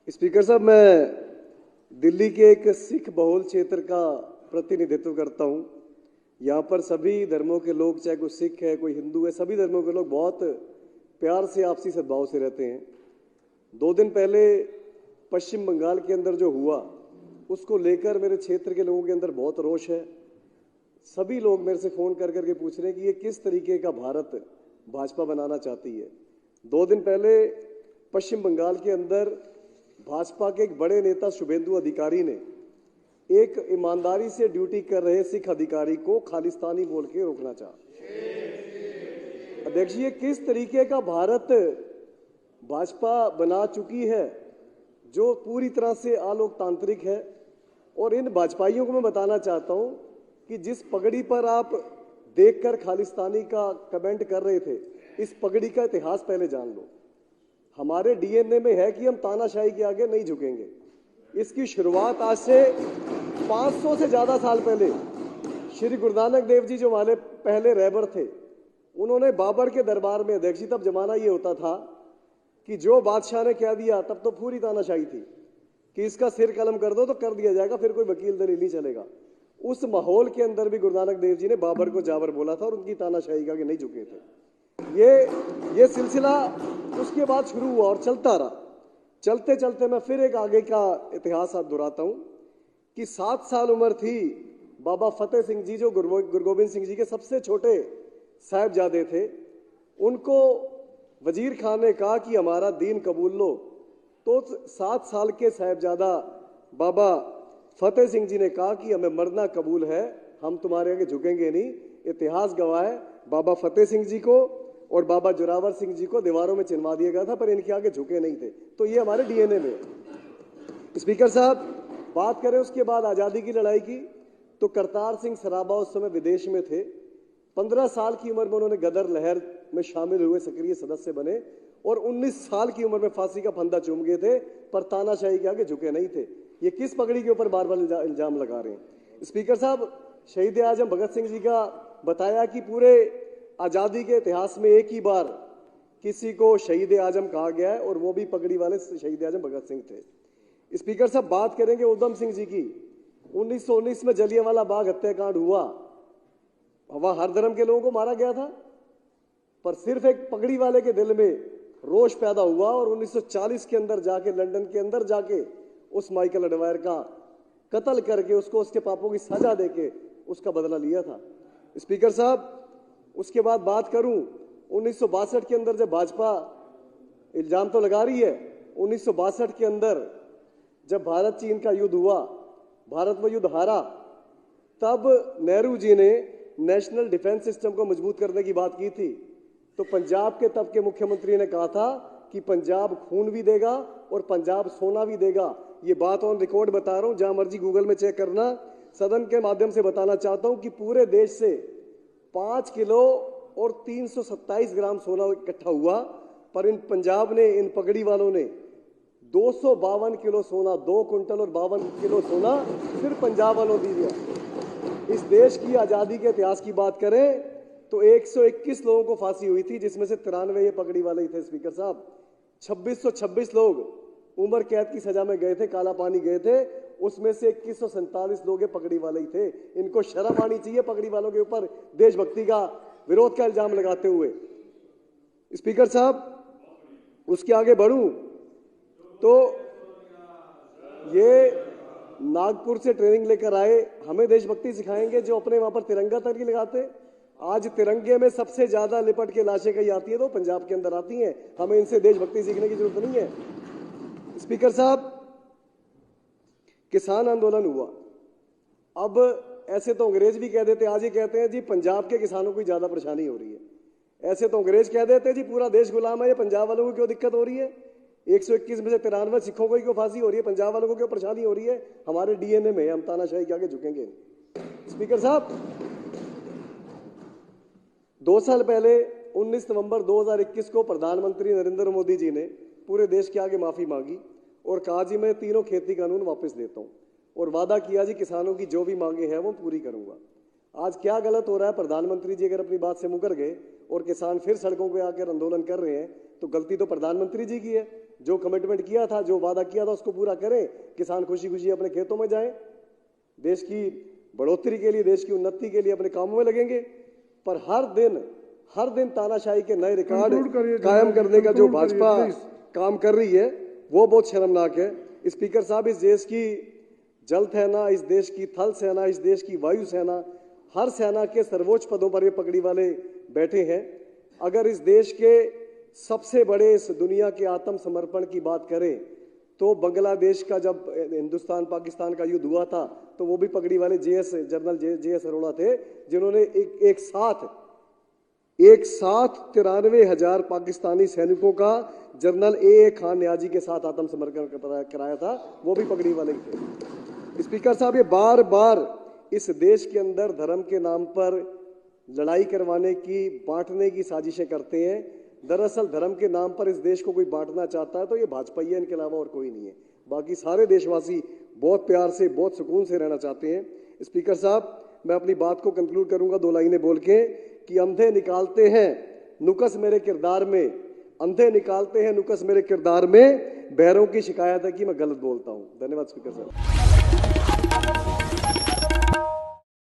Speaker साहब, मैं दिल्ली के एक सिख बहुल क्षेत्र का प्रतिनिधित्व करता हूं। यहाँ पर सभी धर्मों के लोग, चाहे कोई सिख है, कोई हिंदू है, सभी धर्मों के लोग बहुत प्यार से, आपसी सद्भाव से रहते हैं। 2 दिन पहले पश्चिम बंगाल के अंदर जो हुआ, उसको लेकर मेरे क्षेत्र के लोगों के अंदर बहुत रोष है। सभी लोग मेरे से फ़ोन कर करके पूछ रहे हैं कि ये किस तरीके का भारत भाजपा बनाना चाहती है। 2 दिन पहले पश्चिम बंगाल के अंदर भाजपा के एक बड़े नेता शुभेंदु अधिकारी ने एक ईमानदारी से ड्यूटी कर रहे सिख अधिकारी को खालिस्तानी बोल के रोकना चाहा। अध्यक्ष जी, ये किस तरीके का भारत भाजपा बना चुकी है, जो पूरी तरह से अलोकतांत्रिक है। और इन भाजपाइयों को मैं बताना चाहता हूं कि जिस पगड़ी पर आप देखकर खालिस्तानी का कमेंट कर रहे थे, इस पगड़ी का इतिहास पहले जान लो। हमारे डीएनए में है कि हम तानाशाही के आगे नहीं झुकेंगे। इसकी शुरुआत आज से 500 से ज्यादा साल पहले श्री गुरु नानक देव जी, जो हमारे पहले रहबर थे, उन्होंने बाबर के दरबार में, अध्यक्ष जी, तब जमाना ये होता था कि जो बादशाह ने कह दिया, तब तो पूरी तानाशाही थी कि इसका सिर कलम कर दो तो कर दिया जाएगा, फिर कोई वकील दलील नहीं चलेगा। उस माहौल के अंदर भी गुरु नानक देव जी ने बाबर को जाबर बोला था और उनकी तानाशाही के आगे नहीं झुके थे। ये सिलसिला उसके बाद शुरू हुआ और चलता रहा। चलते चलते मैं फिर एक आगे का इतिहास आप दोहराता हूं कि 7 साल उम्र थी बाबा फतेह सिंह जी, जो गुरु गोबिंद सिंह जी के सबसे छोटे साहिबजादे थे। उनको वजीर खान ने कहा कि हमारा दीन कबूल लो, तो 7 साल के साहिबजादा बाबा फतेह सिंह जी ने कहा कि हमें मरना कबूल है, हम तुम्हारे आगे झुकेंगे नहीं। इतिहास गवाह है, बाबा फतेह सिंह जी को और बाबा जोरावर सिंह जी को दीवारों में चिनवा दिया गया था, पर इनके आगे झुके नहीं थे। तो ये हमारे डीएनए में है। स्पीकर साहब, बात करें उसके बाद आज़ादी की लड़ाई की, तो करतार सिंह सराबा उस समय विदेश में थे। 15 साल की उम्र में उन्होंने गदर लहर में शामिल हुए, सक्रिय सदस्य बने और 19 साल की उम्र में फांसी का फंदा चूम गए थे, पर तानाशाही के आगे झुके नहीं थे। ये किस पगड़ी के ऊपर बार बार इल्जाम लगा रहे हैं। स्पीकर साहब, शहीद आजम भगत सिंह जी का बताया कि पूरे आज़ादी के इतिहास में एक ही बार किसी को शहीद आजम कहा गया है, और वो भी पगड़ी वाले शहीद आजम भगत सिंह थे। स्पीकर साहब, बात करेंगे उधम सिंह जी की। 1919 में जलियांवाला बाग हत्याकांड हुआ, वहां हर धर्म के लोगों को मारा गया था, पर सिर्फ एक पगड़ी वाले के दिल में रोष पैदा हुआ और 1940 के अंदर जाके, लंदन के अंदर जाके, उस माइकल अडवायर का कत्ल करके उसको उसके पापों की सजा देके उसका बदला लिया था। स्पीकर साहब, उसके बाद बात करूं 1962 के अंदर, जब भाजपा इल्जाम तो लगा रही है, 1962 के अंदर जब भारत चीन का युद्ध हुआ, भारत वो युद्ध हारा, तब नेहरू जी ने नेशनल डिफेंस सिस्टम को मजबूत करने की बात की थी। तो पंजाब के तब के मुख्यमंत्री ने कहा था कि पंजाब खून भी देगा और पंजाब सोना भी देगा। ये बात ऑन रिकॉर्ड बता रहा हूं, जहां मर्जी गूगल में चेक करना। सदन के माध्यम से बताना चाहता हूं कि पूरे देश से 5 किलो और 327 ग्राम सोना इकट्ठा हुआ, पर इन पंजाब ने, इन पगड़ी वालों ने 252 किलो सोना, 2 कुंटल और 52 किलो सोना सिर्फ पंजाब वालों दी दिया। इस देश की आज़ादी के इतिहास की बात करें तो 121 लोगों को फांसी हुई थी, जिसमें से 93 ये पगड़ी वाले ही थे। स्पीकर साहब, 2626 लोग उम्र कैद की सजा में गए थे, काला पानी गए थे, उसमें से 2147 लोग ये पगड़ी वाले ही थे। इनको शर्म आनी चाहिए पगड़ी वालों के ऊपर देशभक्ति का, विरोध का इल्जाम लगाते हुए। स्पीकर साहब, उसके आगे बढ़ूं तो ये नागपुर से ट्रेनिंग लेकर आए, हमें देशभक्ति सिखाएंगे, जो अपने वहां पर तिरंगा तक नहीं लगाते। आज तिरंगे में सबसे ज्यादा लिपट के लाशें कहीं आती है तो पंजाब के अंदर आती हैं। हमें इनसे देशभक्ति सीखने की जरूरत नहीं है। स्पीकर साहब, किसान आंदोलन हुआ। अब ऐसे तो अंग्रेज भी कह देते, आज ये कहते हैं जी पंजाब के किसानों को ज्यादा परेशानी हो रही है। ऐसे तो अंग्रेज कह देते जी पूरा देश गुलाम है, ये पंजाब वालों को क्यों दिक्कत हो रही है। 121 में से 93 सिखों को क्यों फांसी हो रही है, पंजाब वालों को क्यों परेशानी हो रही है। हमारे डीएनए में, हम तानाशाही के आगे झुकेंगे। स्पीकर साहब, 2 साल पहले 19 नवंबर 2021 को प्रधानमंत्री नरेंद्र मोदी जी ने पूरे देश के आगे माफी मांगी और कहा जी मैं तीनों खेती कानून वापस लेता हूं, और वादा किया जी किसानों की जो भी मांगे हैं वो पूरी करूंगा। आज क्या गलत हो रहा है, प्रधानमंत्री जी अगर अपनी बात से मुकर गए और किसान फिर सड़कों पे आकर आंदोलन कर रहे हैं, तो गलती तो प्रधानमंत्री जी की है। जो कमिटमेंट किया था, जो वादा किया था, उसको पूरा करें। किसान खुशी खुशी अपने खेतों में जाएं, देश की बढ़ोतरी के लिए, देश की उन्नति के लिए अपने कामों में लगेंगे। पर हर दिन तानाशाही के नए रिकॉर्ड कायम करने का जो भाजपा काम कर रही है वो बहुत शर्मनाक है। स्पीकर साहब, इस देश की जल सेना, इस देश की थल सेना, इस देश की वायु सेना, हर सेना के सर्वोच्च पदों पर ये पगड़ी वाले बैठे हैं। अगर इस देश के सबसे बड़े, इस दुनिया के आत्मसमर्पण की बात करें तो बांग्लादेश का जब हिंदुस्तान पाकिस्तान का युद्ध हुआ था तो वो भी पगड़ी वाले जनरल JS अरोड़ा थे, जिन्होंने एक साथ 93,000 पाकिस्तानी सैनिकों का जनरल AA खान नियाजी के साथ आत्मसमर्पण कराया था, वो भी पगड़ी वाले थे। स्पीकर साहब, ये बार बार इस देश के अंदर धर्म के नाम पर लड़ाई करवाने की, बांटने की साजिशें करते हैं। दरअसल धर्म के नाम पर इस देश को कोई बांटना चाहता है तो ये भाजपा ही है, इनके अलावा और कोई नहीं है। बाकी सारे देशवासी बहुत प्यार से, बहुत सुकून से रहना चाहते हैं। स्पीकर साहब, मैं अपनी बात को कंक्लूड करूंगा 2 लाइनें बोल के कि अंधे निकालते हैं नुक्स मेरे किरदार में, अंधे निकालते हैं नुक्स मेरे किरदार में, बहरों की शिकायत है कि मैं गलत बोलता हूं। धन्यवाद स्पीकर साहब।